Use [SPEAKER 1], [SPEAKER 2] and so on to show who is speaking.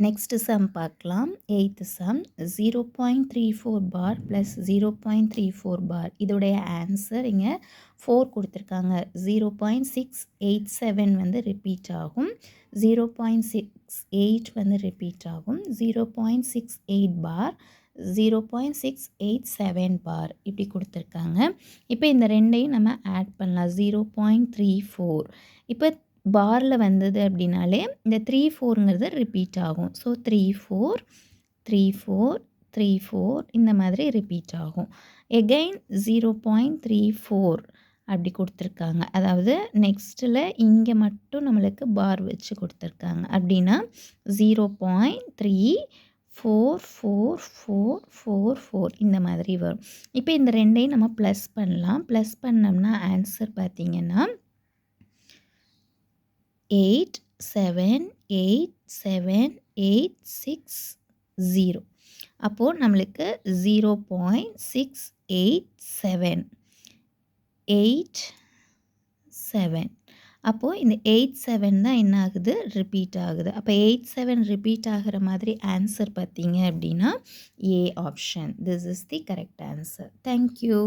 [SPEAKER 1] Next sum பார்க்கலாம். 8th some 0.34 bar plus 0.34 பார். இதோடைய answer இங்கே 4 கொடுத்துருக்காங்க. 0.687 வந்து ரிப்பீட் ஆகும், 0.68 வந்து ரிப்பீட் ஆகும், 0.68 பார், 0.687 பார் இப்படி கொடுத்துருக்காங்க. இப்போ இந்த ரெண்டையும் நம்ம ஆட் பண்ணலாம். 0.34 இப்போ பாரில் வந்தது அப்படின்னாலே இந்த 3 4ங்கிறது ரிப்பீட் ஆகும். ஸோ 3 4 3 4 3 4 இந்த மாதிரி ரிப்பீட் ஆகும். எகெயின் 0.34 அப்படி கொடுத்துருக்காங்க. அதாவது நெக்ஸ்ட்டில் இங்கே மட்டும் நம்மளுக்கு பார் வச்சு கொடுத்துருக்காங்க. அப்படின்னா 0.344444 இந்த மாதிரி வரும். இப்போ இந்த ரெண்டையும் நம்ம ப்ளஸ் பண்ணலாம். ப்ளஸ் பண்ணோம்னா ஆன்சர் பார்த்திங்கன்னா 8787860. அப்போது நம்மளுக்கு 0.687 அப்போது இந்த 87 தான் என்ன ஆகுது, ரிப்பீட் ஆகுது. அப்போ 87 ரிப்பீட் ஆகிற மாதிரி ஆன்சர் பார்த்தீங்க அப்படின்னா A option. This is the correct answer. Thank you.